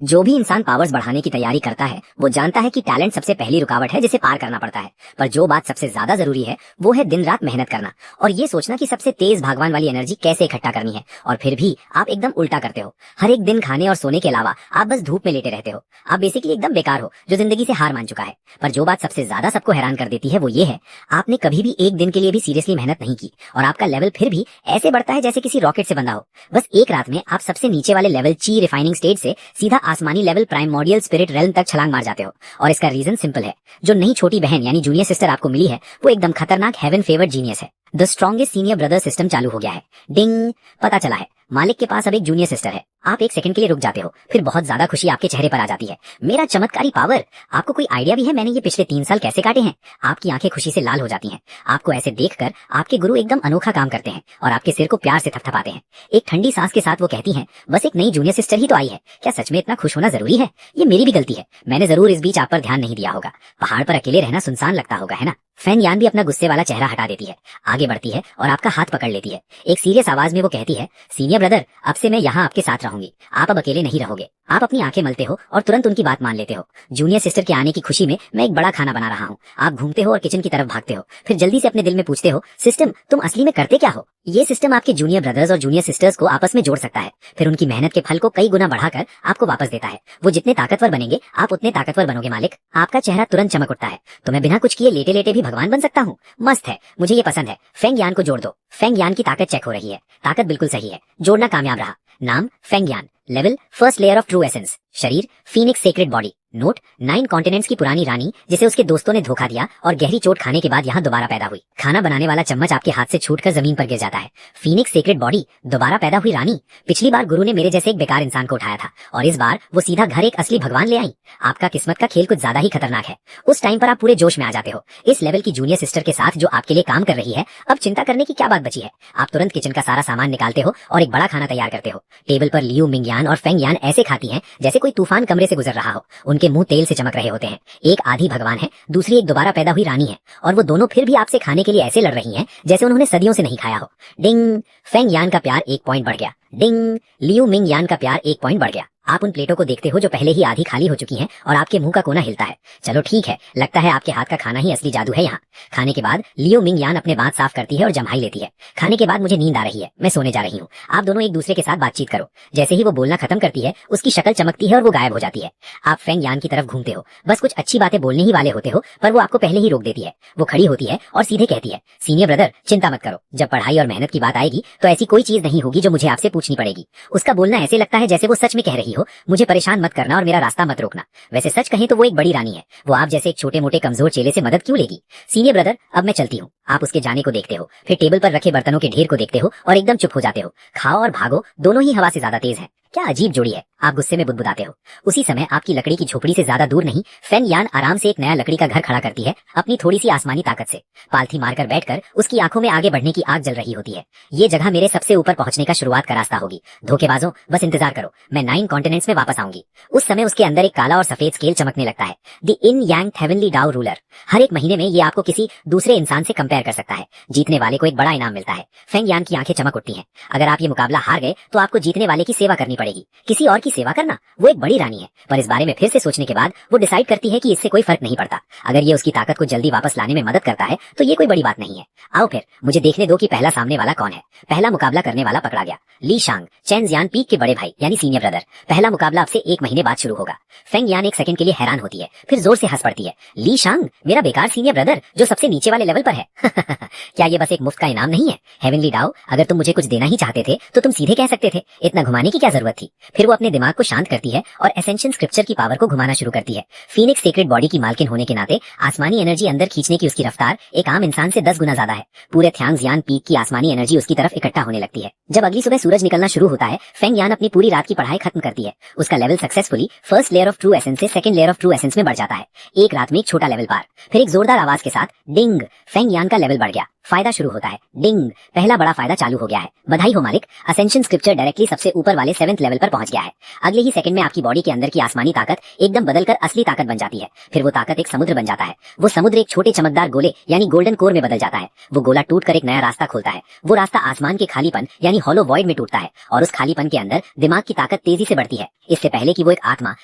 जो भी इंसान पावर्स बढ़ाने की तैयारी करता है वो जानता है कि टैलेंट सबसे पहली रुकावट है जिसे पार करना पड़ता है। पर जो बात सबसे ज्यादा जरूरी है वो है दिन रात मेहनत करना और ये सोचना कि सबसे तेज भागवान वाली एनर्जी कैसे इकट्ठा करनी है। और फिर भी आप एकदम उल्टा करते हो। हर एक दिन खाने और सोने के अलावा आप बस धूप में लेटे रहते हो। आप बेसिकली एकदम बेकार हो जो जिंदगी से हार मान चुका है। पर जो बात सबसे ज्यादा सबको हैरान कर देती है वो ये है, आपने कभी भी एक दिन के लिए भी सीरियसली मेहनत नहीं की और आपका लेवल फिर भी ऐसे बढ़ता है जैसे किसी रॉकेट से बंधा हो। बस एक रात में आप सबसे नीचे वाले लेवल ची रिफाइनिंग स्टेज से सीधा आसमानी लेवल प्राइमोर्डियल स्पिरिट रेल्म तक छलांग मार जाते हो। और इसका रीजन सिंपल है, जो नई छोटी बहन यानी जूनियर सिस्टर आपको मिली है वो एकदम खतरनाक हेवन फेवर्ड जीनियस है। The strongest senior brother system चालू हो गया है। डिंग, पता चला है मालिक के पास अब एक जूनियर सिस्टर है। आप एक सेकंड के लिए रुक जाते हो, फिर बहुत ज्यादा खुशी आपके चेहरे पर आ जाती है। मेरा चमत्कारी पावर! आपको कोई आइडिया भी है मैंने ये पिछले 3 साल कैसे काटे हैं? आपकी आंखें खुशी से लाल हो जाती हैं। आपको ऐसे देखकर आपके गुरु एकदम अनोखा काम करते हैं और आपके सिर को प्यार से थपथपाते हैं। एक ठंडी सांस के साथ वो कहती हैं, बस एक नई जूनियर सिस्टर ही तो आई है, क्या सच में इतना खुश होना जरूरी है? ये मेरी भी गलती है, मैंने जरूर इस बीच आप पर ध्यान नहीं दिया होगा। पहाड़ पर अकेले रहना सुनसान लगता होगा, है ना? फैंग यान भी अपना गुस्से वाला चेहरा हटा देती है, आगे बढ़ती है और आपका हाथ पकड़ लेती है। एक सीरियस आवाज में वो कहती है, सीनियर ब्रदर, अब से मैं यहाँ आपके साथ रहूंगी। आप अब अकेले नहीं रहोगे। आप अपनी आंखें मलते हो और तुरंत उनकी बात मान लेते हो। जूनियर सिस्टर के आने की खुशी में मैं एक बड़ा खाना बना रहा हूँ। आप घूमते हो और किचन की तरफ भागते हो, फिर जल्दी से अपने दिल में पूछते हो, सिस्टम तुम असली में करते क्या हो? ये सिस्टम आपके जूनियर ब्रदर्स और जूनियर सिस्टर्स को आपस में जोड़ सकता है, फिर उनकी मेहनत के फल को कई गुना बढ़ाकर आपको वापस देता है। वो जितने ताकतवर बनेंगे आप उतने ताकतवर बनोगे मालिक। आपका चेहरा तुरंत चमक उठता है। तो मैं बिना कुछ किए लेटे लेटे भी भगवान बन सकता हूँ। मस्त है, मुझे ये पसंद है। फैंग यान को जोड़ दो। फैंग यान की ताकत चेक हो रही है। ताकत बिल्कुल सही है, जोड़ना कामयाब रहा। नाम Fang Yan, level first layer of true essence, शरीर phoenix sacred body. Note, 9 continents की पुरानी रानी जिसे उसके दोस्तों ने धोखा दिया और गहरी चोट खाने के बाद यहाँ दोबारा पैदा हुई। खाना बनाने वाला चम्मच आपके हाथ से छूटकर जमीन पर गिर जाता है। फीनिक्स सेक्रेड बॉडी, दोबारा पैदा हुई रानी। पिछली बार गुरु ने मेरे जैसे एक बेकार इंसान को उठाया था और इस बार वो सीधा घर एक असली भगवान ले आई। आपका किस्मत का खेल कुछ ज्यादा ही खतरनाक है। उस टाइम पर आप पूरे जोश में आ जाते हो। इस लेवल की जूनियर सिस्टर के साथ जो आपके लिए काम कर रही है, अब चिंता करने की क्या बात बची है? आप तुरंत किचन का सारा सामान निकालते हो और एक बड़ा खाना तैयार करते हो। टेबल पर लियू मिंग यान और फैंग यान ऐसे खाती हैं जैसे कोई तूफान कमरे से गुजर रहा हो। उनके मुंह तेल से चमक रहे होते हैं। एक आधी भगवान है, दूसरी एक दोबारा पैदा हुई रानी है और वो दोनों फिर भी आपसे खाने के लिए ऐसे लड़ रही हैं जैसे उन्होंने सदियों से नहीं खाया हो। डिंग, फैंग यान का प्यार 1 पॉइंट बढ़ गया। डिंग, लियू मिंग यान का प्यार 1 पॉइंट बढ़ गया। आप उन प्लेटों को देखते हो जो पहले ही आधी खाली हो चुकी हैं और आपके मुंह का कोना हिलता है। चलो ठीक है, लगता है आपके हाथ का खाना ही असली जादू है यहाँ। खाने के बाद लियो मिंग यान अपने दांत साफ करती है और जम्हाई लेती है। खाने के बाद मुझे नींद आ रही है, मैं सोने जा रही हूँ। आप दोनों एक दूसरे के साथ बातचीत करो। जैसे ही वो बोलना खत्म करती है उसकी शक्ल चमकती है और वो गायब हो जाती है। आप फैंग यान की तरफ घूमते हो, बस कुछ अच्छी बातें बोलने ही वाले होते हो पर वो आपको पहले ही रोक देती है। वो खड़ी होती है और सीधे कहती है, सीनियर ब्रदर चिंता मत करो, जब पढ़ाई और मेहनत की बात आएगी तो ऐसी कोई चीज नहीं होगी जो मुझे आपसे पूछनी पड़ेगी। उसका बोलना ऐसे लगता है जैसे वो सच में कह रही हो, मुझे परेशान मत करना और मेरा रास्ता मत रोकना। वैसे सच कहें तो वो एक बड़ी रानी है। वो आप जैसे एक छोटे मोटे कमजोर चेले से मदद क्यों लेगी? सीनियर ब्रदर अब मैं चलती हूँ। आप उसके जाने को देखते हो, फिर टेबल पर रखे बर्तनों के ढेर को देखते हो और एकदम चुप हो जाते हो। खाओ और भागो दोनों ही हवा से ज्यादा तेज है। क्या अजीब जोड़ी है, आप गुस्से में बुदबुदाते हो। उसी समय आपकी लकड़ी की झोपड़ी से ज्यादा दूर नहीं फैंग यान आराम से एक नया लकड़ी का घर खड़ा करती है अपनी थोड़ी सी आसमानी ताकत से। पालथी मारकर बैठकर उसकी आंखों में आगे बढ़ने की आग जल रही होती है। ये जगह मेरे सबसे ऊपर पहुंचने का शुरुआत का रास्ता होगी। धोखेबाजों, बस इंतजार करो, मैं 9 कॉन्टिनेंट्स में वापस आऊंगी। उस समय उसके अंदर एक काला और सफेद स्केल चमकने लगता है। द इन यांग हेवनली डाउ रूलर। हर एक महीने में ये आपको किसी दूसरे इंसान से कंपेयर कर सकता है। जीतने वाले को एक बड़ा इनाम मिलता है। फैंग यान की आंखें चमक उठती हैं। अगर आप ये मुकाबला हार गए तो आपको जीतने वाले की सेवा करनी पड़ेगी। किसी और की सेवा करना? वो एक बड़ी रानी है, पर इस बारे में फिर से सोचने के बाद वो डिसाइड करती है कि इससे कोई फर्क नहीं पड़ता। अगर ये उसकी ताकत को जल्दी वापस लाने में मदद करता है तो ये कोई बड़ी बात नहीं है। आओ फिर मुझे देखने दो कि पहला सामने वाला कौन है। पहला मुकाबला करने वाला पकड़ा गया। ली शांग, चेन जियान पीक के बड़े भाई यानी सीनियर ब्रदर। पहला मुकाबला अब से 1 महीने बाद शुरू होगा। फैंग यान एक सेकंड के लिए हैरान होती है, फिर जोर से हंस पड़ती है। ली शांग, मेरा बेकार सीनियर ब्रदर जो सबसे नीचे वाले लेवल पर है। क्या ये बस एक मुफ्त का इनाम नहीं है? हेवनली डाओ, अगर तुम मुझे कुछ देना ही चाहते थे तो तुम सीधे कह सकते थे, इतना घुमाने की क्या जरूरत थी? फिर वो अपने दिमाग को शांत करती है और एसेंशियल स्क्रिप्चर की पावर को घुमाना शुरू करती है। फीनिक्स सेक्रेड बॉडी की मालकिन होने के नाते आसमानी एनर्जी अंदर खींचने की उसकी रफ्तार एक आम इंसान से 10 गुना ज्यादा है। पूरे थ्यांग यान पीक की आसमानी एनर्जी उसकी तरफ इकट्ठा होने लगती है। जब अगली सुबह सूरज निकलना शुरू होता है, फैंग यान अपनी पूरी रात की पढ़ाई खत्म करती है। उसका level successfully first layer of true essence से second layer of true essence में बढ़ जाता है। एक रात में एक छोटा लेवल पार, फिर एक जोरदार आवाज के साथ डिंग, फैंग यान का लेवल बढ़ गया। फायदा शुरू होता है। डिंग, पहला बड़ा फायदा चालू हो गया है। बधाई हो मालिक, असेंशन स्क्रिप्चर डायरेक्टली सबसे ऊपर वाले 7th लेवल पर पहुंच गया है। अगले ही सेकंड में आपकी बॉडी के अंदर की आसमानी ताकत एकदम बदलकर असली ताकत बन जाती है। फिर वो ताकत एक समुद्र बन जाता है। वो समुद्र एक छोटे चमकदार गोले यानी गोल्डन कोर में बदल जाता है। वो गोला टूटकर एक नया रास्ता खोलता है। वो रास्ता आसमान के खालीपन यानी हॉलो वॉइड में टूटता है और उस खालीपन के अंदर दिमाग की ताकत तेजी से बढ़ती है, इससे पहले कि वो एक आत्मा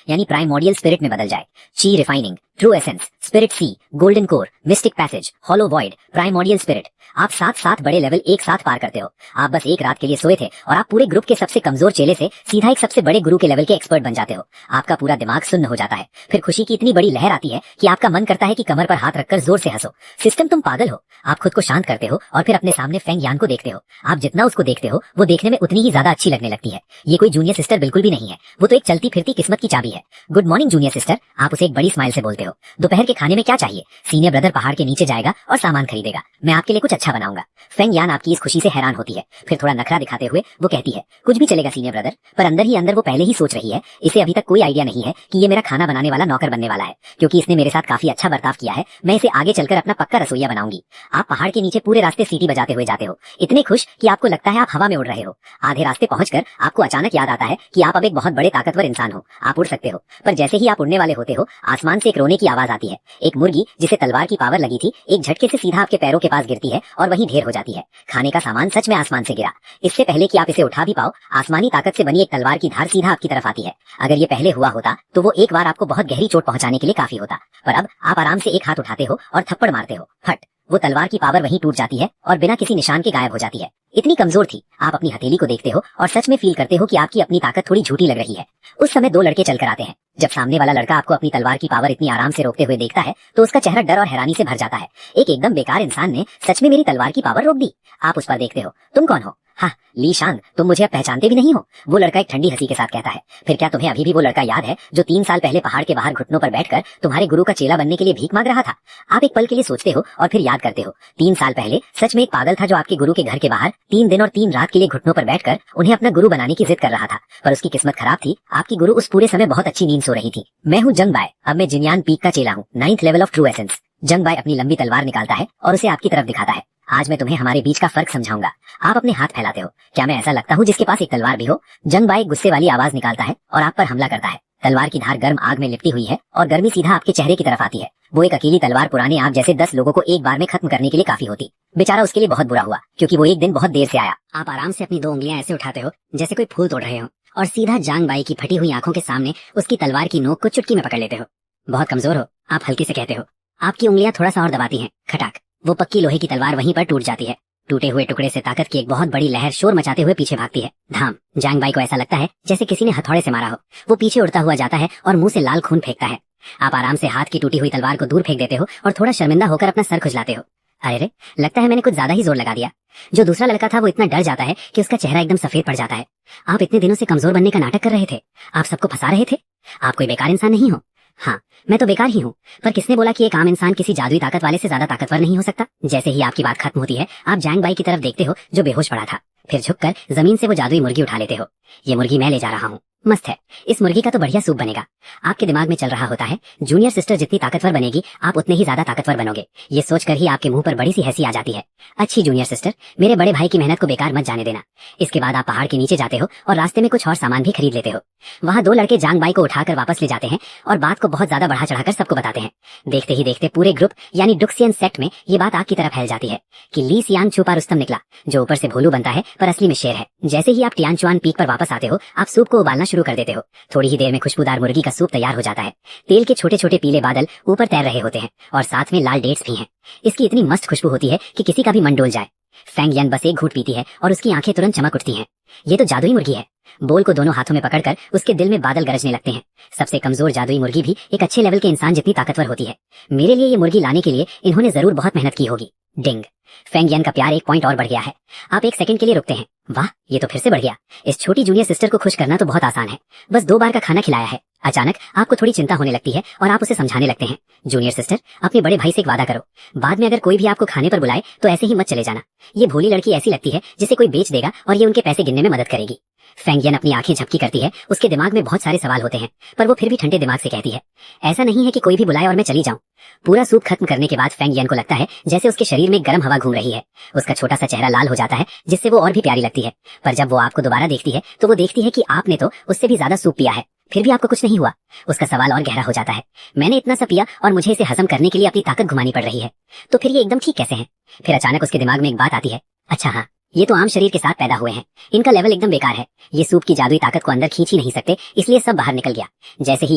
यानी प्राइमोर्डियल स्पिरिट में बदल जाए। Chi refining, true essence, spirit sea, golden core, mystic passage, hollow void, primordial spirit. आप 7 बड़े लेवल एक साथ पार करते हो। आप बस एक रात के लिए सोए थे और आप पूरे ग्रुप के सबसे कमजोर चेले से सीधा एक सबसे बड़े गुरु के लेवल के एक्सपर्ट बन जाते हो। आपका पूरा दिमाग सुन्न हो जाता है। फिर खुशी की इतनी बड़ी लहर आती है कि आपका मन करता है कि कमर पर हाथ रखकर जोर से हंसो। सिस्टम, तुम पागल हो। आप खुद को शांत करते हो और फिर अपने सामने फेंग यान को देखते हो। आप जितना उसको देखते हो वो देखने में उतनी ही ज्यादा अच्छी लगने लगती है। ये कोई जूनियर सिस्टर बिल्कुल भी नहीं है, वो तो एक चलती फिरती किस्मत की चाबी है। गुड मॉर्निंग जूनियर सिस्टर, आप उसे एक बड़ी स्माइल से बोलते हो। दोपहर के खाने में क्या चाहिए? सीनियर ब्रदर पहाड़ के नीचे जाएगा और सामान खरीदेगा। मैं आपके लिए कुछ अच्छा बनाऊंगा। फेंग यान आपकी इस खुशी से हैरान होती है। फिर थोड़ा नखरा दिखाते हुए वो कहती है, कुछ भी चलेगा सीनियर ब्रदर। पर अंदर ही अंदर वो पहले ही सोच रही है, इसे अभी तक कोई आइडिया नहीं है कि ये मेरा खाना बनाने वाला नौकर बनने वाला है, क्योंकि इसने मेरे साथ काफी अच्छा बर्ताव किया है। मैं इसे आगे चलकर अपना पक्का रसोइया बनाऊंगी। आप पहाड़ के नीचे पूरे रास्ते सीटी बजाते हुए जाते हो, इतने खुश कि आपको लगता है आप हवा में उड़ रहे हो। आधे रास्ते पहुंचकर आपको अचानक याद आता है कि आप अब एक बहुत बड़े ताकतवर इंसान हो। आप उड़ सकते हो। पर जैसे ही आप उड़ने वाले होते हो, आसमान से एक रोने की आवाज आती है। एक मुर्गी जिसे तलवार की पावर लगी थी, एक झटके से सीधा आपके पैरों के पास गिरती है और वहीं ढेर हो जाती है। खाने का सामान सच में आसमान से गिरा। इससे पहले कि आप इसे उठा भी पाओ, आसमानी ताकत से बनी एक तलवार की धार सीधा आपकी तरफ आती है। अगर ये पहले हुआ होता तो वो एक बार आपको बहुत गहरी चोट पहुंचाने के लिए काफी होता, पर अब आप आराम से एक हाथ उठाते हो और थप्पड़ मारते हो। फट, वो तलवार की पावर वहीं टूट जाती है और बिना किसी निशान के गायब हो जाती है। इतनी कमजोर थी। आप अपनी हथेली को देखते हो और सच में फील करते हो कि आपकी अपनी ताकत थोड़ी झूठी लग रही है। उस समय 2 लड़के चलकर आते हैं। जब सामने वाला लड़का आपको अपनी तलवार की पावर इतनी आराम से रोकते हुए देखता है तो उसका चेहरा डर और हैरानी से भर जाता है। एक एकदम बेकार इंसान ने सच में मेरी तलवार की पावर रोक दी। आप उस पर देखते हो। तुम कौन हो? हाँ, ली शांग, तुम मुझे अब पहचानते भी नहीं हो? वो लड़का एक ठंडी हंसी के साथ कहता है। फिर क्या तुम्हें अभी भी वो लड़का याद है जो 3 साल पहले पहाड़ के बाहर घुटनों पर बैठकर तुम्हारे गुरु का चेला बनने के लिए भीख मांग रहा था? आप एक पल के लिए सोचते हो और फिर याद करते हो। 3 साल पहले सच में एक पागल था जो आपके गुरु के घर के बाहर 3 दिन और 3 रात के लिए घुटनों पर बैठकर उन्हें अपना गुरु बनाने की जिद कर रहा था। पर उसकी किस्मत खराब थी। आपकी गुरु उस पूरे समय बहुत अच्छी नींद सो रही थी। मैं हूँ जंग बाय। अब मैं जिनयान पीक का चेला हूँ, 9th level of true essence. जंग बाय अपनी लंबी तलवार निकालता है और उसे आपकी तरफ दिखाता है। आज मैं तुम्हें हमारे बीच का फर्क समझाऊंगा। आप अपने हाथ फैलाते हो। क्या मैं ऐसा लगता हूँ जिसके पास एक तलवार भी हो? जंग बाय गुस्से वाली आवाज निकालता है और आप पर हमला करता है। तलवार की धार गर्म आग में लिपटी हुई है और गर्मी सीधा आपके चेहरे की तरफ आती है। वो एक अकेली तलवार पुराने आग जैसे 10 लोगों को एक बार में खत्म करने के लिए काफी होती। बेचारा उसके लिए बहुत बुरा हुआ, क्योंकि वो एक दिन बहुत देर से आया। आप आराम से अपनी 2 उंगलियां ऐसे उठाते हो जैसे कोई फूल तोड़ रहे हो और सीधा जांग बाई की फटी हुई आंखों के सामने उसकी तलवार की नोक को चुटकी में पकड़ लेते हो। बहुत कमजोर हो, आप हल्की से कहते हो। आपकी उंगलियां थोड़ा सा और दबाती हैं। खटाक, वो पक्की लोहे की तलवार वहीं पर टूट जाती है। टूटे हुए टुकड़े से ताकत की एक बहुत बड़ी लहर शोर मचाते हुए पीछे भागती है। धाम, जांग बाई को ऐसा लगता है जैसे किसी ने हथौड़े से मारा हो। वो पीछे उड़ता हुआ जाता है और मुंह से लाल खून फेंकता है। आप आराम से हाथ की टूटी हुई तलवार को दूर फेंक देते हो और थोड़ा शर्मिंदा होकर अपना सर खुजलाते हो। अरे, लगता है मैंने कुछ ज्यादा ही जोर लगा दिया। जो दूसरा लड़का था वो इतना डर जाता है कि उसका चेहरा एकदम सफेद पड़ जाता है। आप इतने दिनों से कमजोर बनने का नाटक कर रहे थे। आप सबको फंसा रहे थे। आप कोई बेकार इंसान नहीं हो। हाँ, मैं तो बेकार ही हूँ, पर किसने बोला कि एक आम इंसान किसी जादुई ताकत वाले से ज्यादा ताकतवर नहीं हो सकता? जैसे ही आपकी बात खत्म होती है, आप जैंग बाई की तरफ देखते हो जो बेहोश पड़ा था। फिर झुककर जमीन से वो जादुई मुर्गी उठा लेते हो। ये मुर्गी मैं ले जा रहा हूँ। मस्त है। इस मुर्गी का तो बढ़िया सूप बनेगा। आपके दिमाग में चल रहा होता है, जूनियर सिस्टर जितनी ताकतवर बनेगी आप उतने ही ज्यादा ताकतवर बनोगे। ये सोचकर ही आपके मुंह पर बड़ी सी हंसी आ जाती है। अच्छी जूनियर सिस्टर, मेरे बड़े भाई की मेहनत को बेकार मत जाने देना। इसके बाद आप पहाड़ के नीचे जाते हो और रास्ते में कुछ और सामान भी खरीद लेते हो। वहाँ 2 लड़के जांग बाई को उठाकर वापस ले जाते हैं और बात को बहुत ज्यादा बढ़ा चढ़ाकर सबको बताते हैं। देखते ही देखते पूरे ग्रुप यानी डुक्सियन सेक्ट में ये बात आग की तरफ फैल जाती है कि ली सियान छुपा रुस्तम निकला, जो ऊपर से भोलू बनता है पर असली में शेर है। जैसे ही आप टियानचुआन पीक पर वापस आते हो, आप सूप को उबालना शुरू कर देते हो। थोड़ी ही देर में खुशबूदार मुर्गी का सूप तैयार हो जाता है। तेल के छोटे छोटे पीले बादल ऊपर तैर रहे होते हैं और साथ में लाल डेट्स भी हैं। इसकी इतनी मस्त खुशबू होती है कि किसी का भी मन डोल जाए। फेंग यन बस एक घूंट पीती है और उसकी आंखें तुरंत चमक उठती हैं। ये तो जादुई मुर्गी है। बोल को दोनों हाथों में पकड़कर उसके दिल में बादल गरजने लगते हैं। सबसे कमजोर जादुई मुर्गी भी एक अच्छे लेवल के इंसान जितनी ताकतवर होती है। मेरे लिए ये मुर्गी लाने के लिए इन्होंने जरूर बहुत मेहनत की होगी। डिंग, फेंग यन का प्यार एक पॉइंट और बढ़ गया है। आप एक सेकंड के लिए रुकते हैं। वाह, ये तो फिर से बढ़ गया। इस छोटी जूनियर सिस्टर को खुश करना तो बहुत आसान है। बस 2 बार का खाना खिलाया है। अचानक आपको थोड़ी चिंता होने लगती है और आप उसे समझाने लगते हैं, जूनियर सिस्टर, अपने बड़े भाई से एक वादा करो, बाद में अगर कोई भी आपको खाने पर बुलाए तो ऐसे ही मत चले जाना। ये भोली लड़की ऐसी लगती है जिसे कोई बेच देगा और ये उनके पैसे गिनने में मदद करेगी। फेंग यन अपनी आंखें झपकी करती है। उसके दिमाग में बहुत सारे सवाल होते हैं, पर वो फिर भी ठंडे दिमाग से कहती है, ऐसा नहीं है कि कोई भी बुलाए और मैं चली जाऊं। पूरा सूप खत्म करने के बाद फेंग यन को लगता है जैसे उसके शरीर में गर्म हवा घूम रही है। उसका छोटा सा चेहरा लाल हो जाता है, जिससे वो और भी प्यारी लगती है। पर जब वो आपको दोबारा देखती है तो वो देखती है कि आपने तो उससे भी ज्यादा सूप पिया है, फिर भी आपको कुछ नहीं हुआ। उसका सवाल और गहरा हो जाता है, मैंने इतना सा पिया और मुझे इसे हजम करने के लिए अपनी ताकत घुमानी पड़ रही है, तो फिर ये एकदम ठीक कैसे है? फिर अचानक उसके दिमाग में एक बात आती है, अच्छा हाँ, ये तो आम शरीर के साथ पैदा हुए हैं, इनका लेवल एकदम बेकार है, ये सूप की जादुई ताकत को अंदर खींच ही नहीं सकते, इसलिए सब बाहर निकल गया। जैसे ही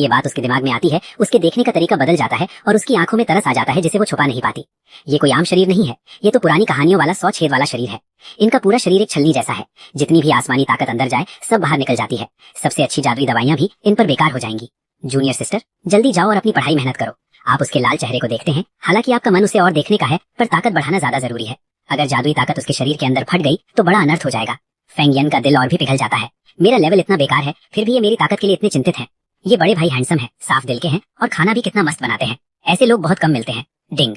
ये बात उसके दिमाग में आती है, उसके देखने का तरीका बदल जाता है और उसकी आंखों में तरस आ जाता है जिसे वो छुपा नहीं पाती। ये कोई आम शरीर नहीं है, ये तो पुरानी कहानियों वाला 100 छेद वाला शरीर है। इनका पूरा शरीर एक छलनी जैसा है, जितनी भी आसमानी ताकत अंदर जाए सब बाहर निकल जाती है। सबसे अच्छी जादुई दवाइयां भी इन पर बेकार हो जाएंगी। जूनियर सिस्टर, जल्दी जाओ और अपनी पढ़ाई मेहनत करो। आप उसके लाल चेहरे को देखते हैं, हालांकि आपका मन उसे और देखने का है, पर ताकत बढ़ाना ज्यादा जरूरी है। अगर जादुई ताकत उसके शरीर के अंदर फट गई तो बड़ा अनर्थ हो जाएगा। फेंग यन का दिल और भी पिघल जाता है, मेरा लेवल इतना बेकार है, फिर भी ये मेरी ताकत के लिए इतने चिंतित हैं। ये बड़े भाई हैंडसम है, साफ दिल के हैं और खाना भी कितना मस्त बनाते हैं, ऐसे लोग बहुत कम मिलते हैं। डिंग,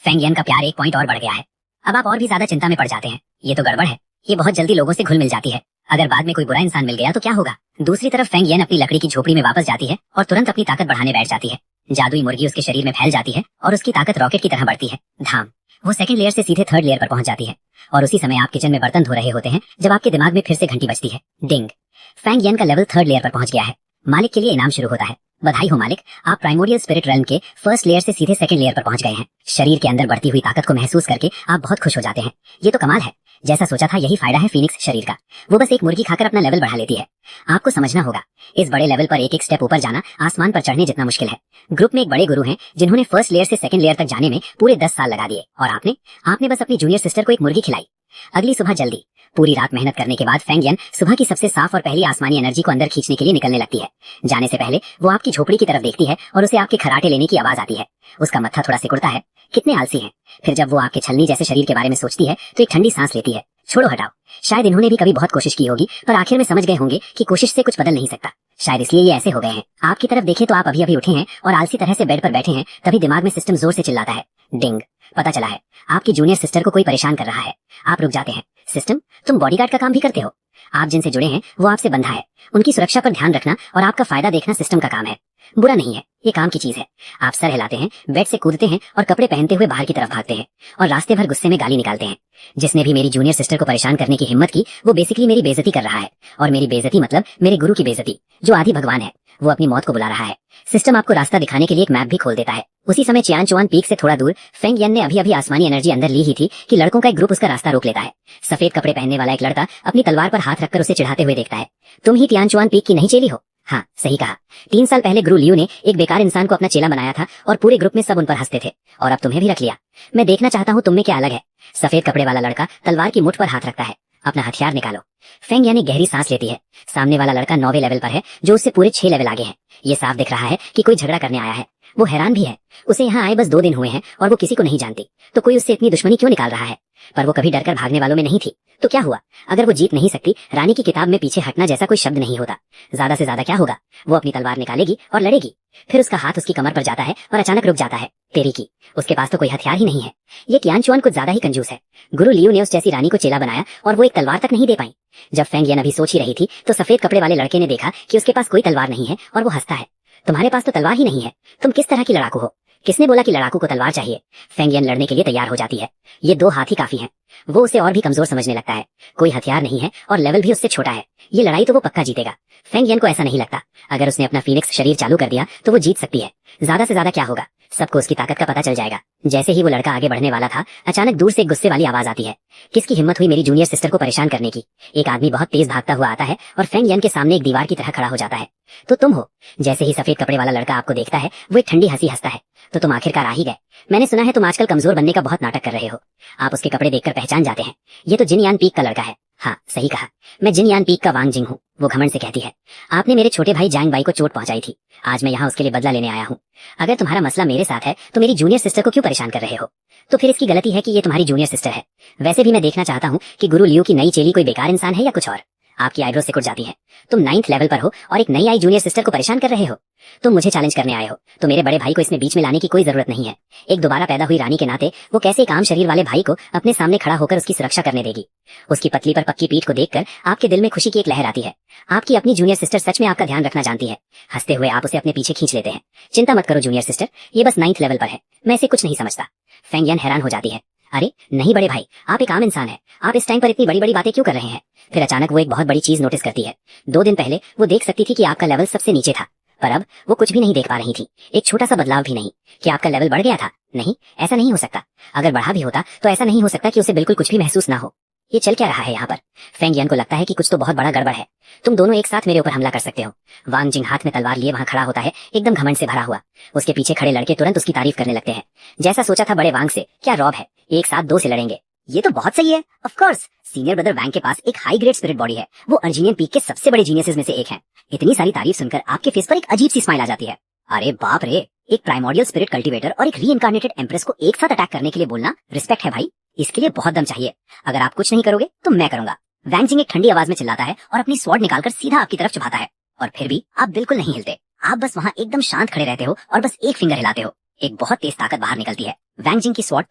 फेंग यन का प्यार एक पॉइंट और बढ़ गया है। अब आप और भी ज्यादा चिंता में पड़ जाते हैं, ये तो गड़बड़ है, ये बहुत जल्दी लोगों से घुल मिल जाती है। अगर बाद में कोई बुरा इंसान मिल गया तो क्या होगा? दूसरी तरफ फेंग यन अपनी लकड़ी की झोपड़ी में वापस जाती है और तुरंत अपनी ताकत बढ़ाने बैठ जाती है। जादुई मुर्गी उसके शरीर में फैल जाती है और उसकी ताकत रॉकेट की तरह बढ़ती है। धाम, वो सेकंड लेयर से सीधे थर्ड लेयर पर पहुंच जाती है और उसी समय आप किचन में बर्तन धो रहे होते हैं जब आपके दिमाग में फिर से घंटी बजती है। डिंग, फेंग यन का लेवल थर्ड लेयर पर पहुंच गया है। मालिक के लिए इनाम शुरू होता है। बधाई हो मालिक, आप प्राइमोरियल स्पिरिट रेल्म के फर्स्ट लेयर से सीधे सेकंड लेयर पर पहुंच गए हैं। शरीर के अंदर बढ़ती हुई ताकत को महसूस करके आप बहुत खुश हो जाते हैं। ये तो कमाल है, जैसा सोचा था यही फायदा है फीनिक्स शरीर का, वो बस एक मुर्गी खाकर अपना लेवल बढ़ा लेती है। आपको समझना होगा, इस बड़े लेवल पर एक एक स्टेप ऊपर जाना आसमान पर चढ़ने जितना मुश्किल है। ग्रुप में एक बड़े गुरु हैं जिन्होंने फर्स्ट लेयर से सेकंड लेयर तक जाने में पूरे 10 साल लगा दिए, और आपने बस अपनी जूनियर सिस्टर को एक मुर्गी खिलाई। अगली सुबह जल्दी, पूरी रात मेहनत करने के बाद फेंग यन सुबह की सबसे साफ और पहली आसमानी एनर्जी को अंदर खींचने के लिए निकलने लगती है। जाने से पहले वो आपकी झोपड़ी की तरफ देखती है और उसे आपके खराटे लेने की आवाज आती है। उसका मत्था थोड़ा सिकुड़ता है, कितने आलसी हैं। फिर जब वो आपके छलनी जैसे शरीर के बारे में सोचती है तो एक ठंडी सांस लेती है। छोड़ो हटाओ, शायद इन्होंने भी कभी बहुत कोशिश की होगी, पर आखिर में समझ गए होंगे कि कोशिश से कुछ बदल नहीं सकता, शायद इसलिए ये ऐसे हो गए हैं। आपकी तरफ देखें तो आप अभी अभी उठे हैं और आलसी तरह से बेड पर बैठे हैं, तभी दिमाग में सिस्टम जोर से चिल्लाता है, डिंग, पता चला है आपकी जूनियर सिस्टर को कोई परेशान कर रहा है। आप रुक जाते हैं। सिस्टम, तुम बॉडीगार्ड का काम भी करते हो? आप जिनसे जुड़े हैं वो आपसे बंधा है, उनकी सुरक्षा पर ध्यान रखना और आपका फायदा देखना सिस्टम का काम है। बुरा नहीं है, ये काम की चीज है। आप सर हिलाते हैं, बेड से कूदते हैं और कपड़े पहनते हुए बाहर की तरफ भागते हैं और रास्ते भर गुस्से में गाली निकालते हैं। जिसने भी मेरी जूनियर सिस्टर को परेशान करने की हिम्मत की वो बेसिकली मेरी बेइज्जती कर रहा है, और मेरी बेइज्जती मतलब मेरे गुरु की बेइज्जती, जो आदि भगवान है, वो अपनी मौत को बुला रहा है। सिस्टम आपको रास्ता दिखाने के लिए एक मैप भी खोल देता है। उसी समय चियानचुआन पीक से थोड़ा दूर फेंग यन ने अभी अभी आसमानी एनर्जी अंदर ली ही थी कि लड़कों का एक ग्रुप उसका रास्ता रोक लेता है। सफेद कपड़े पहनने वाला एक लड़का अपनी तलवार पर हाथ रखकर उसे चिढ़ाते हुए देखता है, तुम ही चियानचुआन पीक की नई चेली हो? हाँ, सही कहा। 3 साल पहले गुरु लियू ने एक बेकार इंसान को अपना चेला बनाया था और पूरे ग्रुप में सब उन पर हंसते थे, और अब तुम्हें भी रख लिया। मैं देखना चाहता हूँ तुम में क्या अलग है। सफेद कपड़े वाला लड़का तलवार की मुठ पर हाथ रखता है, अपना हथियार निकालो। फेंग यानी गहरी सांस लेती है। सामने वाला लड़का 9वें लेवल पर है, जो उससे पूरे 6 लेवल आगे है। ये साफ दिख रहा है कि कोई झगड़ा करने आया है। वो हैरान भी है, उसे यहाँ आए बस 2 दिन हुए हैं और वो किसी को नहीं जानती, तो कोई उससे इतनी दुश्मनी क्यों निकाल रहा है? पर वो कभी डरकर भागने वालों में नहीं थी, तो क्या हुआ? अगर वो जीत नहीं सकती, रानी की किताब में पीछे हटना जैसा कोई शब्द नहीं होता। ज्यादा से ज्यादा क्या होगा, वो अपनी तलवार निकालेगी और लड़ेगी। फिर उसका हाथ उसकी कमर पर जाता है और अचानक रुक जाता है। तेरी की, उसके पास तो कोई हथियार ही नहीं है। ये चियानचुआन कुछ ज्यादा ही कंजूस है। गुरु लियू ने उस जैसी रानी को चेला बनाया और वो एक तलवार तक नहीं दे पाई। जब फेंग यन अभी सोच ही रही थी तो सफेद कपड़े वाले लड़के ने देखा कि उसके पास कोई तलवार नहीं है और वो हंसता है, तुम्हारे पास तो तलवार ही नहीं है, तुम किस तरह की लड़ाकू हो? किसने बोला कि लड़ाकू को तलवार चाहिए? फेंग यन लड़ने के लिए तैयार हो जाती है। ये 2 हाथ ही काफी हैं। वो उसे और भी कमजोर समझने लगता है। कोई हथियार नहीं है और लेवल भी उससे छोटा है। ये लड़ाई तो वो पक्का जीतेगा। फेंग यन को ऐसा नहीं लगता। अगर उसने अपना फीनिक्स शरीर चालू कर दिया तो वो जीत सकती है। ज्यादा से ज्यादा क्या होगा, सबको उसकी ताकत का पता चल जाएगा। जैसे ही वो लड़का आगे बढ़ने वाला था, अचानक दूर से एक गुस्से वाली आवाज आती है। किसकी हिम्मत हुई मेरी जूनियर सिस्टर को परेशान करने की? एक आदमी बहुत तेज भागता हुआ आता है और फेंग यन के सामने एक दीवार की तरह खड़ा हो जाता है। तो तुम हो? जैसे ही सफेद कपड़े वाला लड़का आपको देखता है, वो एक ठंडी हंसी हंसता है। तो तुम आखिरकार आ ही गए। मैंने सुना है तुम आजकल कमजोर बनने का बहुत नाटक कर रहे हो। आप उसके कपड़े देखकर पहचान जाते हैं, ये तो जिन यान पीक का लड़का है। हाँ, सही कहा, मैं जिन यान पीक का वांग जिंग हूँ। वो घमंड से कहती है, आपने मेरे छोटे भाई जैंग बाई को चोट पहुंचाई थी, आज मैं यहाँ उसके लिए बदला लेने आया हूँ। अगर तुम्हारा मसला मेरे साथ है तो मेरी जूनियर सिस्टर को क्यों परेशान कर रहे हो? तो फिर इसकी गलती है कि ये तुम्हारी जूनियर सिस्टर है। वैसे भी मैं देखना चाहता हूँ कि गुरु लियू की नई चेली कोई बेकार इंसान है या कुछ और। आपकी आईब्रो सिकुड़ जाती है। तुम 9th लेवल पर हो और एक नई आई जूनियर सिस्टर को परेशान कर रहे हो। तुम मुझे चैलेंज करने आए हो, तो मेरे बड़े भाई को इसमें बीच में लाने की कोई जरूरत नहीं है। एक दोबारा पैदा हुई रानी के नाते वो कैसे एक आम शरीर वाले भाई को अपने सामने खड़ा होकर उसकी सुरक्षा करने देगी? उसकी पतली पर पक्की पीठ को देखकर आपके दिल में खुशी की एक लहर आती है। आपकी अपनी जूनियर सिस्टर सच में आपका ध्यान रखना जानती है। हंसते हुए आप उसे अपने पीछे खींच लेते हैं। चिंता मत करो जूनियर सिस्टर, ये बस 9th लेवल पर है, मैं इसे कुछ नहीं समझता। फेंग यान हैरान हो जाती है। अरे नहीं बड़े भाई, आप एक आम इंसान है, आप इस टाइम पर इतनी बड़ी बड़ी बातें क्यों कर रहे हैं? फिर अचानक वो एक बहुत बड़ी चीज नोटिस करती है। 2 दिन पहले वो देख सकती थी कि आपका लेवल सबसे नीचे था, पर अब वो कुछ भी नहीं देख पा रही थी, एक छोटा सा बदलाव भी नहीं। कि आपका लेवल बढ़ गया था? नहीं, ऐसा नहीं हो सकता। अगर बढ़ा भी होता तो ऐसा नहीं हो सकता कि उसे बिल्कुल कुछ भी महसूस ना हो। ये चल क्या रहा है यहाँ पर? फेंग यान को लगता है कि कुछ तो बहुत बड़ा गड़बड़ है। तुम दोनों एक साथ मेरे ऊपर हमला कर सकते हो। वांग जिंग हाथ में तलवार लिए वहां खड़ा होता है, एकदम घमंड से भरा हुआ। उसके पीछे खड़े लड़के तुरंत उसकी तारीफ करने लगते हैं। जैसा सोचा था बड़े वांग से, क्या रॉब है, एक साथ 2 से लड़ेंगे। ये तो बहुत सही है। ऑफ कोर्स, सीनियर ब्रदर वैंग के पास एक हाई ग्रेड स्पिरिट बॉडी है, वो अर्जीनियन पीक के सबसे बड़े जीनियसेस में से एक है। इतनी सारी तारीफ सुनकर आपके फेस पर एक अजीब सी स्माइल आ जाती है। अरे बाप रे, एक प्राइमोर्डियल स्पिरिट कल्टीवेटर और एक रीइंकार्नेटेड एम्प्रेस को एक साथ अटैक करने के लिए बोलना रिस्पेक्ट है भाई। इसके लिए बहुत दम चाहिए। अगर आप कुछ नहीं करोगे तो मैं करूंगा। वैंग जिंग एक ठंडी आवाज में चिल्लाता है और अपनी स्वॉर्ड निकालकर सीधा आपकी तरफ चुभाता है। और फिर भी आप बिल्कुल नहीं हिलते, आप बस वहां एकदम शांत खड़े रहते हो और बस एक फिंगर हिलाते हो। एक बहुत तेज ताकत बाहर निकलती है। वैंग जिंग की स्वॉर्ड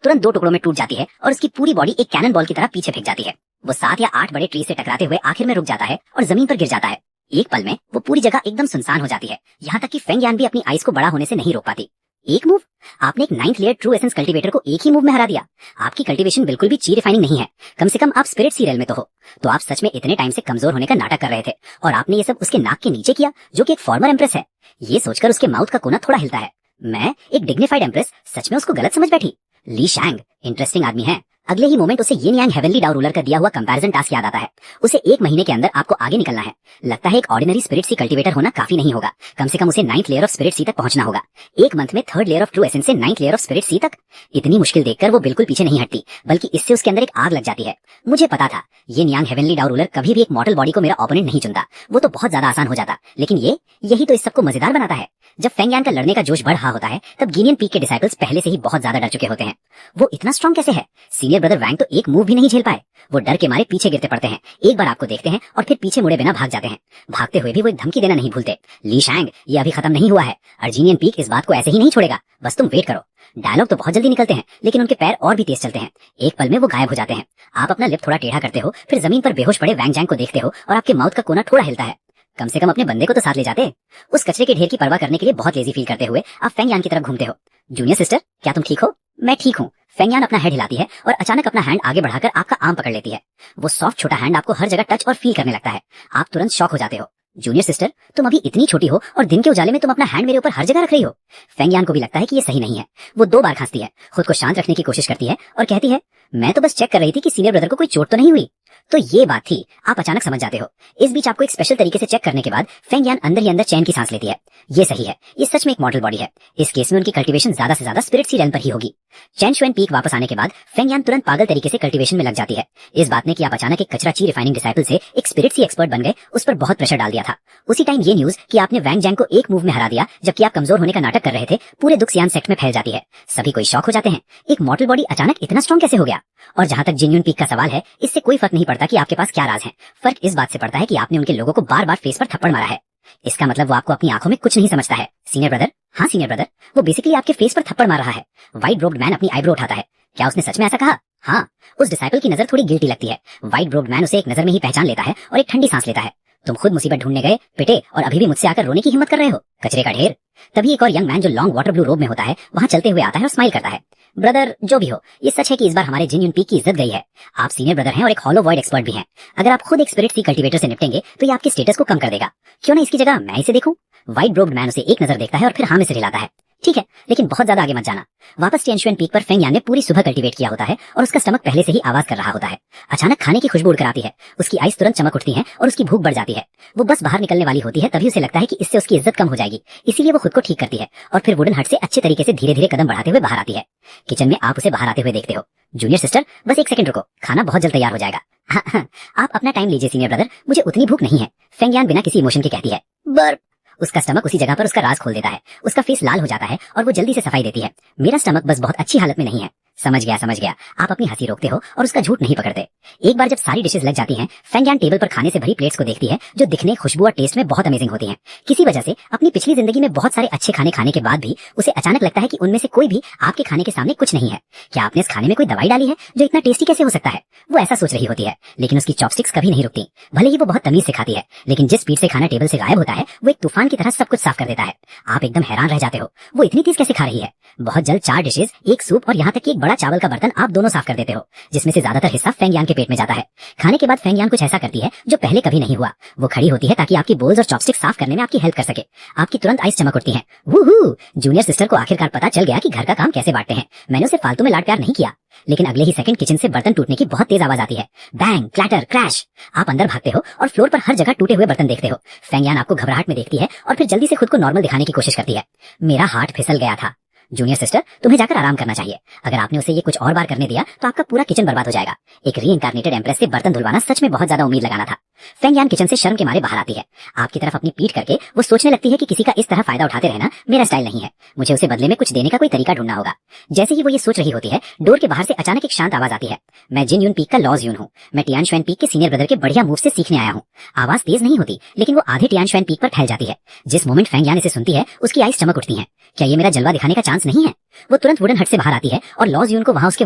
तुरंत 2 टुकड़ों में टूट जाती है और उसकी पूरी बॉडी एक कैनन बॉल की तरह पीछे फेंक जाती है। वो 7 या 8 बड़े ट्री से टकराते हुए आखिर में रुक जाता है और जमीन पर गिर जाता है। एक पल में वो पूरी जगह एकदम सुनसान हो जाती है, यहाँ तक कि फेंग यान भी अपनी आइज को बड़ा होने से नहीं रोक पाती। एक मूव? आपने एक 9th layer true essence cultivator को एक ही मूव में हरा दिया। आपकी कल्टीवेशन बिल्कुल भी ची रिफाइनिंग नहीं है, कम से कम आप स्पिरिट सीरियल में तो हो। तो आप सच में इतने टाइम से कमजोर होने का नाटक कर रहे थे और आपने ये सब उसके नाक के नीचे किया, जो कि एक फॉर्मर एम्प्रेस है। ये सोचकर उसके माउथ का कोना थोड़ा हिलता है। मैं एक डिग्निफाइड एम्प्रेस, सच में उसको गलत समझ बैठी। ली शैंग इंटरेस्टिंग आदमी है। अगले ही मोमेंट उसे यिन यांग हेवनली डाउ रूलर का दिया हुआ कंपैरिजन टास्क याद आता है। उसे 1 महीने के अंदर आपको आगे निकलना है। लगता है एक ऑर्डिनरी स्पिरिट सी कल्टीवेटर होना काफी नहीं होगा, कम से कम उसे 9th लेयर ऑफ स्पिरिट सी तक पहुंचना होगा। 1 मंथ में 3rd layer of true essence से 9th लेयर ऑफ स्पिरिट सी तक। इतनी मुश्किल देखकर वो बिल्कुल पीछे नहीं हटती, बल्कि इससे उसके अंदर एक आग लग जाती है। मुझे पता था यिन यांग हेवनली डाउ रूलर कभी भी एक मॉडल बॉडी को मेरा ओपोनेंट नहीं चुनता, वो तो बहुत ज्यादा आसान हो जाता। लेकिन यही तो इस सबको मजेदार बनाता है। जब फेंग यान का लड़ने का जोश बढ़ रहा होता है, तब गिनियन पीक के डिसाइपल्स पहले से ही बहुत ज्यादा डर चुके होते हैं। वो इतना स्ट्रांग कैसे है? सीनियर ब्रदर वैंग तो एक मूव भी नहीं झेल पाए। वो डर के मारे पीछे गिरते पड़ते हैं, एक बार आपको देखते हैं और फिर पीछे मुड़े बिना भाग जाते हैं। भागते हुए भी वो एक धमकी देना नहीं भूलते। ली शैंग, ये अभी खत्म नहीं हुआ है। अर्जीनियन पीक इस बात को ऐसे ही नहीं छोड़ेगा, बस तुम वेट करो। डायलॉग तो बहुत जल्दी निकलते हैं, लेकिन उनके पैर और भी तेज चलते हैं। एक पल में वो गायब हो जाते हैं। आप अपना लिप थोड़ा टेढ़ा करते हो, फिर जमीन पर बेहोश पड़े वैंग जैंग को देखते हो और आपके माउथ का कोना थोड़ा हिलता है। कम से कम अपने बंदे को तो साथ ले जाते। उस कचरे के ढेर की परवाह करने के लिए बहुत लेजी फील करते हुए आप फेंग यान की तरफ घूमते हो। जूनियर सिस्टर, क्या तुम ठीक हो? मैं ठीक हूँ। फेंग यान अपना हेड हिलाती है और अचानक अपना हैंड आगे बढ़ाकर आपका आर्म पकड़ लेती है। वो सॉफ्ट छोटा हैंड आपको हर जगह टच और फील करने लगता है। आप तुरंत शॉक हो जाते हो। जूनियर सिस्टर, तुम अभी इतनी छोटी हो और दिन के उजाले में तुम अपना हैंड मेरे ऊपर हर जगह रख रही हो। फेंग यान को भी लगता है कि ये सही नहीं है। वो 2 बार खांसती है, खुद को शांत रखने की कोशिश करती है और कहती है, मैं तो बस चेक कर रही थी कि सीनियर ब्रदर को कोई चोट तो नहीं हुई। तो ये बात थी, आप अचानक समझ जाते हो। इस बीच आपको एक स्पेशल तरीके से चेक करने के बाद फेंग यान अंदर ही अंदर चैन की सांस लेती है। ये सही है, ये सच में एक मॉडल बॉडी है। इस केस में उनकी कल्टीवेशन ज्यादा से ज्यादा स्पिरिट सी रेल्म पर ही होगी। चैन शुएन पीक वापस आने के बाद फेंग यान तुरंत पागल तरीके से कल्टीवेशन में लग जाती है। इस बात ने कि आप अचानक एक कचरा ची रिफाइनिंग डिसाइपल से एक स्पिरिट सी एक्सपर्ट बन गए, उस पर बहुत प्रेशर डाल दिया था। उसी टाइम ये न्यूज कि आपने वैंग जैंग को एक मूव में हरा दिया जबकि आप कमजोर होने का नाटक कर रहे थे, पूरे दुक्सियान सेक्ट में फैल जाती है। सभी कोई शॉक हो जाते हैं। एक मॉडल बॉडी अचानक इतना स्ट्रॉन्ग कैसे हो गया? और जहां तक जिन्यून पीक का सवाल है, इससे कोई फर्क नहीं पड़ता कि आपके पास क्या राज है। फर्क इस बात से पड़ता है कि आपने उनके लोगों को बार बार फेस पर थप्पड़ मारा है। इसका मतलब वो आपको अपनी आंखों में कुछ नहीं समझता है। सीनियर ब्रदर, हाँ सीनियर ब्रदर, वो बेसिकली आपके फेस पर थप्पड़ मार रहा है। व्हाइट रोब्ड मैन अपनी आईब्रो उठाता है। क्या उसने सच में ऐसा कहा? हाँ। उस डिसाइपल की नजर थोड़ी गिल्टी लगती है। व्हाइट रोब्ड मैन उसे एक नजर में ही पहचान लेता है और एक ठंडी सांस लेता है। तुम खुद मुसीबत ढूंढने गए, पिटे और अभी भी मुझसे आकर रोने की हिम्मत कर रहे हो, कचरे का ढेर। तभी एक और यंग मैन जो लॉन्ग वाटर ब्लू रोब में होता है वहां चलते हुए आता है और स्माइल करता है। ब्रदर, जो भी हो, ये सच है कि इस बार हमारे जिन्यून पीक की इज्जत गई है। आप सीनियर ब्रदर हैं और एक हॉलो वॉइड एक्सपर्ट भी हैं। अगर आप खुद एक स्पिरिट सी कल्टीवेटर से निपटेंगे तो ये आपके स्टेटस को कम कर देगा। क्यों ना इसकी जगह मैं इसे देखूं? व्हाइट रोब्ड मैन उसे एक नजर देखता है और फिर हाँ में सिर हिलाता है। ठीक है, लेकिन बहुत ज्यादा आगे मत जाना। वापस टिएनशुएन पीक पर फेंग यान ने पूरी सुबह कल्टीवेट किया होता है और उसका स्टमक पहले से ही आवाज कर रहा होता है। अचानक खाने की खुशबू उड़कर आती है। उसकी आईज तुरंत चमक उठती हैं और उसकी भूख बढ़ जाती है। वो बस बाहर निकलने वाली होती है, तभी उसे लगता है कि इससे उसकी इज्जत कम हो जाएगी। इसीलिए वो खुद को ठीक करती है और फिर वुडन हट से अच्छे तरीके से धीरे धीरे कदम बढ़ाते हुए बाहर आती है। किचन में आप उसे बाहर आते हुए देखते हो। जूनियर सिस्टर, बस 1 सेकंड रुको, खाना बहुत जल्द तैयार हो जाएगा। हाँ, आप अपना टाइम लीजिए सीनियर ब्रदर, मुझे उतनी भूख नहीं है। फेंग यान बिना किसी इमोशन के कहती है। बर्फ। उसका स्टमक उसी जगह पर उसका राज खोल देता है। उसका फेस लाल हो जाता है और वो जल्दी से सफाई देती है। मेरा स्टमक बस बहुत अच्छी हालत में नहीं है। समझ गया। आप अपनी हंसी रोकते हो और उसका झूठ नहीं पकड़ते। एक बार जब सारी डिशेस लग जाती हैं, फेंग यान टेबल पर खाने से भरी प्लेट्स को देखती है जो दिखने, खुशबू और टेस्ट में बहुत अमेजिंग होती हैं। किसी वजह से अपनी पिछली जिंदगी में बहुत सारे अच्छे खाने खाने के बाद भी उसे अचानक लगता है कि उनमें से कोई भी आपके खाने के सामने कुछ नहीं है। क्या आपने इस खाने में कोई दवाई डाली है जो इतना टेस्टी कैसे हो सकता है? वो ऐसा सोच रही होती है, लेकिन उसकी चॉपस्टिक्स कभी नहीं रुकती। भले ही वो बहुत तमीज से खाती है, लेकिन जिस स्पीड से खाना टेबल से गायब होता है वो एक तूफान की तरह सब कुछ साफ कर देता है। आप एकदम हैरान रह जाते हो, वो इतनी तेज कैसे खा रही है। बहुत जल्द 4 डिशेस, एक सूप और यहाँ तक कि एक बड़ा चावल का बर्तन आप दोनों साफ कर देते हो, जिसमें से ज्यादातर हिस्सा फेंग यान के पेट में जाता है। खाने के बाद फेंग यान कुछ ऐसा करती है जो पहले कभी नहीं हुआ। वो खड़ी होती है ताकि आपकी बोल्स और चॉपस्टिक साफ करने में आपकी हेल्प कर सके। आपकी तुरंत आइस चमक उठती है। वूहू! जूनियर सिस्टर को आखिरकार पता चल गया कि घर का काम कैसे बांटते हैं। मैंने उसे फालतू में लाड प्यार नहीं किया। लेकिन अगले ही सेकंड किचन से बर्तन टूटने की बहुत तेज आवाज आती है। Bang, clatter, crash. आप अंदर भागते हो और फ्लोर पर हर जगह टूटे हुए बर्तन देखते हो। फेंग यान आपको घबराहट में देखती है और फिर जल्दी से खुद को नॉर्मल दिखाने की कोशिश करती है। मेरा हार्ट फिसल गया था। जूनियर सिस्टर, तुम्हें जाकर आराम करना चाहिए। अगर आपने उसे ये कुछ और बार करने दिया तो आपका पूरा किचन बर्बाद हो जाएगा। एक रीइंकार्नेटेड एम्प्रेस से बर्तन धुलवाना सच में बहुत ज्यादा उम्मीद लगाना था। फेंग यान किचन से शर्म के मारे बाहर आती है। आपकी तरफ अपनी पीठ करके वो सोचने लगती है कि किसी का इस तरह फायदा उठाते रहना मेरा स्टाइल नहीं है। मुझे उसे बदले में कुछ देने का कोई तरीका ढूंढना होगा। जैसे ही वो ये सोच रही होती है, डोर के बाहर से अचानक एक शांत आवाज आती है। मैं जिन यून पीक का लॉज यून हूँ। मैं टियान शुएन पीक के सीनियर ब्रदर के बढ़िया मूव से सीखने आया हूँ। आवाज तेज नहीं होती, लेकिन वो आधे टियान शुएन पीक पर फैल जाती है। जिस मोमेंट फेंग यान इसे सुनती है, उसकी आईज चमक उठती है। क्या ये मेरा जलवा दिखाने का चांस नहीं है? वो तुरंत वुडन हट से बाहर आती है और लॉज यून को वहां उसके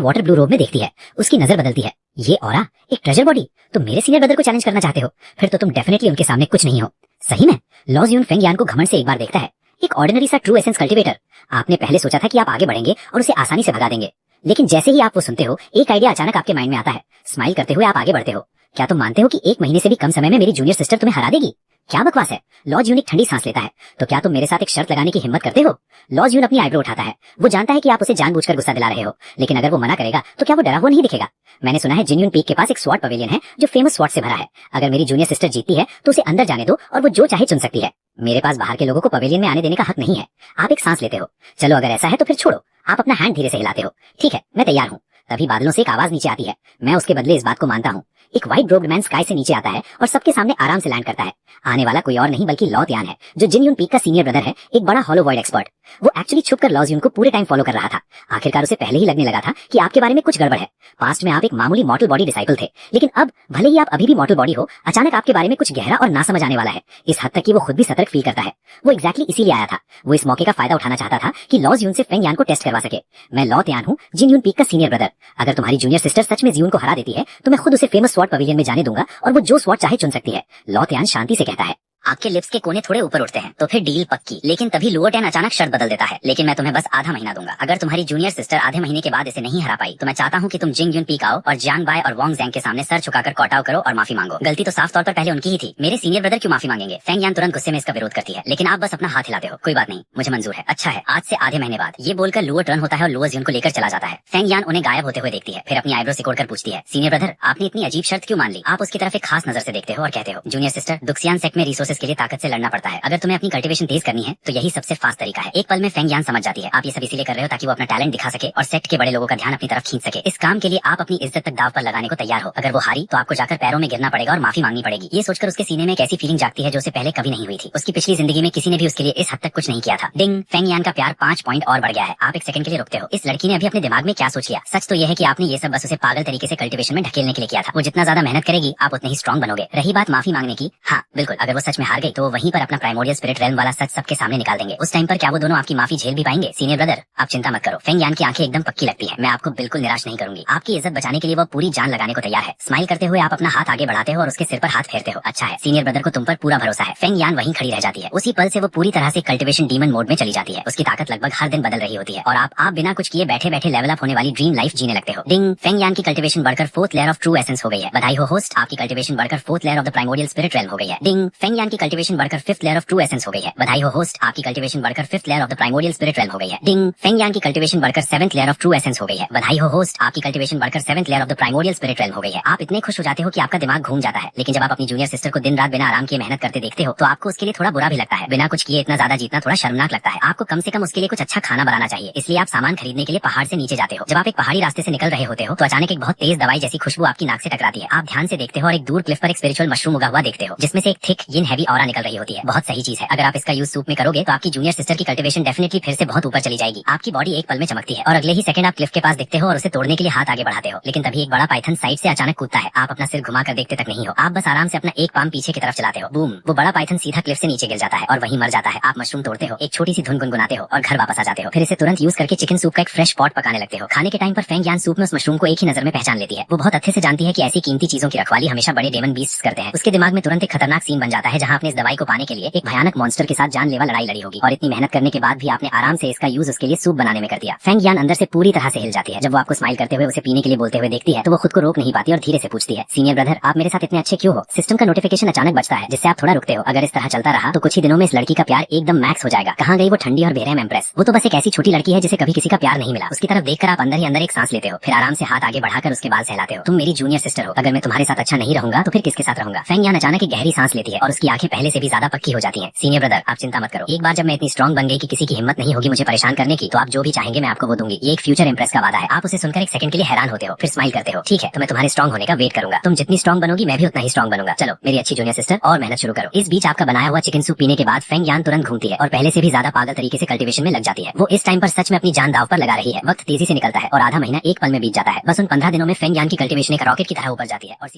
वाटर ब्लू रोब में देखती है। उसकी नजर बदलती है। ये ऑरा, एक ट्रेजर बॉडी। तुम मेरे सीनियर ब्रदर को चैलेंज करना चाहते हो? फिर तो तुम डेफिनेटली उनके सामने कुछ नहीं हो। सही में? लॉज यून फेंग यान को घमंड से एक बार देखता है। एक ऑर्डिनरी सा ट्रू एसेंस कल्टिवेटर। आपने पहले सोचा था कि आप आगे बढ़ेंगे और उसे आसानी से भगा देंगे, लेकिन जैसे ही आप वो सुनते हो, एक आइडिया अचानक आपके माइंड में आता है। स्माइल करते हुए आप आगे बढ़ते हो। क्या तुम मानते हो कि 1 महीने से भी कम समय में मेरी जूनियर सिस्टर तुम्हें हरा देगी? क्या बकवास है। लॉज यून एक ठंडी सांस लेता है। तो क्या तुम मेरे साथ एक शर्त लगाने की हिम्मत करते हो? लॉज यून अपनी आईब्रो उठाता है। वो जानता है कि आप उसे जानबूझकर गुस्सा दिला रहे हो, लेकिन अगर वो मना करेगा तो क्या वो डरा हुआ नहीं दिखेगा? मैंने सुना है जिन यून पीक के पास एक स्वॉट पवेलियन है जो फेमस स्वॉट से भरा है। अगर मेरी जूनियर सिस्टर जीतती है तो उसे अंदर जाने दो और वो जो चाहे चुन सकती है। मेरे पास बाहर के लोगों को पवेलियन में आने देने का हक नहीं है। आप एक सांस लेते हो। चलो अगर ऐसा है तो फिर छोड़ो। आप अपना हैंड धीरे से हिलाते हो। ठीक है, मैं तैयार हूँ। तभी बादलों से एक आवाज नीचे आती है। मैं उसके बदले इस बात को मानता हूँ। एक व्हाइट रोब्ड मैन स्काई से नीचे आता है और सबके सामने आराम से लैंड करता है। आने वाला कोई और नहीं बल्कि लॉ त्यान है, जो जिन यून पीक का सीनियर ब्रदर है, एक बड़ा हॉलो वॉइड एक्सपर्ट। वो एक्चुअली छुपकर लॉज यून को पूरे टाइम फॉलो कर रहा था। आखिरकार उसे पहले ही लगने लगा था कि आपके बारे में कुछ गड़बड़ है। पास्ट में आप एक मामूली मॉर्टल बॉडी डिसाइपल थे, लेकिन अब भले ही आप अभी भी मॉर्टल बॉडी हो, अचानक आपके बारे में कुछ गहरा और नासमझ आने वाला है। इस हद तक कि वो खुद भी सतर्क फील करता है। वो एग्जैक्टली इसीलिए आया था। वो इस मौके का फायदा उठाना चाहता था कि लॉज यून से फेंग यान को टेस्ट करवा सके। मैं लॉ त्यान हूँ, जिन यून पीक का सीनियर ब्रदर। अगर तुम्हारी जूनियर सिस्टर सच में जियून को हरा देती है तो मैं खुद उसे फेमस स्वॉट पवेलियन में जाने दूंगा और वो जो स्वॉट चाहे चुन सकती है। लॉ त्यान शांति से कहता है। आपके लिप्स के कोने थोड़े ऊपर उठते हैं, तो फिर डील पक्की। लेकिन तभी लुओ टैन अचानक शर्त बदल देता है। लेकिन मैं तुम्हें बस आधा महीना दूंगा। अगर तुम्हारी जूनियर सिस्टर आधे महीने के बाद इसे नहीं हरा पाई तो मैं चाहता हूँ कि तुम जिंग यून पीक आओ और जियांग बाय और वोंग ज़ेंग के सामने सर झुकाकर कॉटाव करो और माफी मांगो। गलती तो साफ तौर पर पहले उनकी ही थी। मेरे सीनियर ब्रदर क्यों माफी मांगेंगे? फेंग यान तुरंत गुस्से में इसका विरोध करती है, लेकिन आप बस अपना हाथ हिलाते हो। कोई बात नहीं, मुझे मंजूर है। अच्छा है, आज से आधे महीने बाद। ये बोलकर लुओ टर्न होता है और लुओ ज़ियुन को लेकर चला जाता है। फेंग यान उन्हें गायब होते हुए देखती है, फिर अपनी आईब्रो सिकोड़कर पूछती है, सीनियर ब्रदर, आपने इतनी अजीब शर्त क्यों मान ली? आप उसकी तरफ एक खास नजर से देखते हो और कहते हो, जूनियर सिस्टर, दुक्सियान सेक्ट में रिसोर्सेज के लिए ताकत से लड़ना पड़ता है। अगर तुम्हें अपनी कल्टीवेशन तेज करनी है तो यही सबसे फास्ट तरीका है। एक पल में फेंग यान समझ जाती है, आप ये सब इसीलिए कर रहे हो ताकि वो अपना टैलेंट दिखा सके और सेक्ट के बड़े लोगों का ध्यान अपनी तरफ खींच सके। इस काम के लिए आप अपनी इज्जत तक दाव पर लगाने को तैयार हो। अगर वो हारी तो आपको जाकर पैरों में गिरना पड़ेगा और माफी मांगनी पड़ेगी। ये सोचकर उसके सीने में एक ऐसी फीलिंग जागती है जो उसे पहले कभी नहीं हुई थी। उसकी पिछली जिंदगी में किसी ने भी उसके लिए इस हद तक कुछ नहीं किया था। डिंग, फेंग यान का प्यार 5 पॉइंट और बढ़ गया है। आप एक सेकंड के लिए रुकते हो। इस लड़की ने अभी अपने दिमाग में क्या सोच लिया? सच तो यह है कि आपने ये सब बस उसे पागल तरीके से कल्टीवेशन में ढकेलने के लिए किया था। वो जितना ज्यादा मेहनत करेगी आप उतने ही स्ट्रॉन्ग बनोगे। रही बात माफी मांगने की, हाँ बिल्कुल, अगर वो सच में हार गई तो वो वहीं पर अपना प्राइमोरियल स्पिरिट रेल्म वाला सच सबके सामने निकाल देंगे। उस टाइम पर क्या वो दोनों आपकी माफी झेल भी पाएंगे? सीनियर ब्रदर, आप चिंता मत करो। फेंग यान की आंखें एकदम पक्की लगती है। मैं आपको बिल्कुल निराश नहीं करूंगी। आपकी इज्जत बचाने के लिए वो पूरी जान लगाने को तैयार है। स्माइल करते हुए आप अपना हाथ आगे बढ़ाते हो और उसके सिर पर हाथ फेरते हो। अच्छा है, सीनियर ब्रदर को तुम पर पूरा भरोसा है। फेंग यान वहीं खड़ी रह जाती है। उसी पल से वो पूरी तरह से कल्टीवेशन डीमन मोड में चली जाती है। उसकी ताकत लगभग हर दिन बदल रही होती है और आप बिना कुछ किए बैठे बैठे लेवल अप होने वाली ड्रीम लाइफ जीने लगते हो। डिंग, फेंग यान की कल्टीवेशन बढ़कर 4th layer of true essence हो गई है। बधाई हो होस्ट, आपकी कल्टीवेशन बढ़कर 4th layer of the primordial spirit realm हो गई है। डिंग, फेंग यान की कल्टीवेशन बढ़कर 5th layer of true essence हो गई है। बधाई हो होस्ट, आपकी कल्टीवेशन बढ़कर 5th layer of the primordial spirit realm हो गई है। डिंग, फेंग यान की कल्टीवेशन बढ़कर 7th layer of true essence हो गई है। बधाई हो होस्ट, आपकी कल्टीवेशन बढ़कर 7th layer of the primordial spirit realm हो गई है। आप इतने खुश हो जाते हो कि आपका दिमाग घूम जाता है। लेकिन जब आप अपनी जूनियर सिस्टर को दिन रात बिना आराम किए मेहनत करते देखते हो तो आपको उसके लिए थोड़ा बुरा भी लगता है। बिना कुछ किए इतना ज्यादा जीतना थोड़ा शर्मनाक लगता है। आपको कम से कम उसके लिए कुछ अच्छा खाना बनाना चाहिए। इसलिए आप सामान खरीदने के लिए पहाड़ से नीचे जाते हो। जब आप एक पहाड़ी रास्ते से निकल रहे होते हो तो अचानक एक बहुत तेज दवाई जैसी खुशबू आपकी नाक से टकराती है। आप ध्यान से देखते हो और एक दूर क्लिफ पर एक स्पिरिचुअल मशरूम उगा हुआ देखते हो जिसमें से एक थिक यिन हैवी भी ऑरा निकल रही होती है। बहुत सही चीज है। अगर आप इसका यूज सूप में करोगे तो आपकी जूनियर सिस्टर की कल्टीवेशन डेफिनेटली फिर से बहुत ऊपर चली जाएगी। आपकी बॉडी एक पल में चमकती है और अगले ही सेकंड आप क्लिफ के पास दिखते हो और उसे तोड़ने के लिए हाथ आगे बढ़ाते हो, लेकिन तभी एक बड़ा पाइथन साइड से अचानक कूदता है। आप अपना सिर घुमा कर देखते तक नहीं हो, आप बस आराम से अपना एक पाम पीछे की तरफ चलाते हो। बूम, वो बड़ा पाइथन सीधा क्लिफ से नीचे गिर जाता है और वहीं मर जाता है। आप मशरूम तोड़ते हो, एक छोटी सी धुन गुनगुनाते हो और घर वापस आ जाते हो। फिर इसे तुरंत यूज करके चिकन सूप का एक फ्रेश पॉट पकाने लगते हो। खाने के टाइम पर फेंग यान सूप में उस मशरूम को एक ही नजर में पहचान लेती है। वो बहुत अच्छे से जानती है कि ऐसी कीमती चीजों की रखवाली हमेशा बड़े डेमन बीस्ट्स करते हैं। उसके दिमाग में तुरंत एक खतरनाक सीन बन जाता है जहां आपने इस दवाई को पाने के लिए एक भयानक मॉन्स्टर के साथ जानलेवा लड़ाई लड़ी होगी और इतनी मेहनत करने के बाद भी आपने आराम से इसका यूज उसके लिए सूप बनाने में कर दिया। फेंग यान अंदर से पूरी तरह से हिल जाती है। जब वो आपको स्माइल करते हुए उसे पीने के लिए बोलते हुए देखती है तो वो खुद को रोक नहीं पाती और धीरे से पूछती है, सीनियर ब्रदर आप मेरे साथ इतने अच्छे क्यों हो? सिस्टम का नोटिफिकेशन अचानक बजता है जिससे आप थोड़ा रुकते हो। अगर इस तरह चलता रहा तो कुछ ही दिनों में इस लड़की का प्यार एकदम मैक्स हो जाएगा। कहाँ गई वो ठंडी और बेरहम एम्प्रेस? वो तो बस एक ऐसी छोटी लड़की है जिसे कभी किसी का प्यार नहीं मिला। उसकी तरफ देखकर आप अंदर ही अंदर एक सांस लेते हो, फिर आराम से हाथ आगे बढ़ाकर उसके बाल सहलाते हो। तुम मेरी जूनियर सिस्टर हो, अगर मैं तुम्हारे साथ अच्छा नहीं रहूंगा तो फिर किसके साथ रहूंगा? फेंग यान अचानक एक गहरी सांस लेती है और उसकी आंखें पहले से भी ज्यादा पक्की हो जाती हैं। सीनियर ब्रदर आप चिंता मत करो, एक बार जब मैं इतनी स्ट्रॉन्ग बन गई कि किसी की हिम्मत नहीं होगी मुझे परेशान करने की, तो आप जो भी चाहेंगे मैं आपको वो दूंगी। ये एक फ्यूचर इंप्रेस का वादा है। आप उसे सुनकर एक सेकंड के लिए हैरान होते हो, फिर स्माइल करते हो। ठीक है, तो मैं तुम्हारे स्ट्रॉन्ग होने का वेट करूंगा। तुम जितनी स्ट्रॉन्ग बनोगी मैं भी उतना ही स्ट्रॉन्ग बनूंगा। चलो मेरी अच्छी जूनियर सिस्टर, और मेहनत शुरू करो। इस बीच आपका बनाया हुआ चिकन सूप पीने के बाद फेंग यान तुरंत घूमती है और पहले से भी ज्यादा पागल तरीके से कल्टीवेशन में लग जाती है। वो इस टाइम पर सच में अपनी जान दांव पर लगा रही है। वक्त तेजी से निकलता है और आधा महीना एक पल में बीत जाता है। बस उन 15 दिनों में फेंग यान की कल्टीवेशन एक रॉकेट की तरह ऊपर जाती है और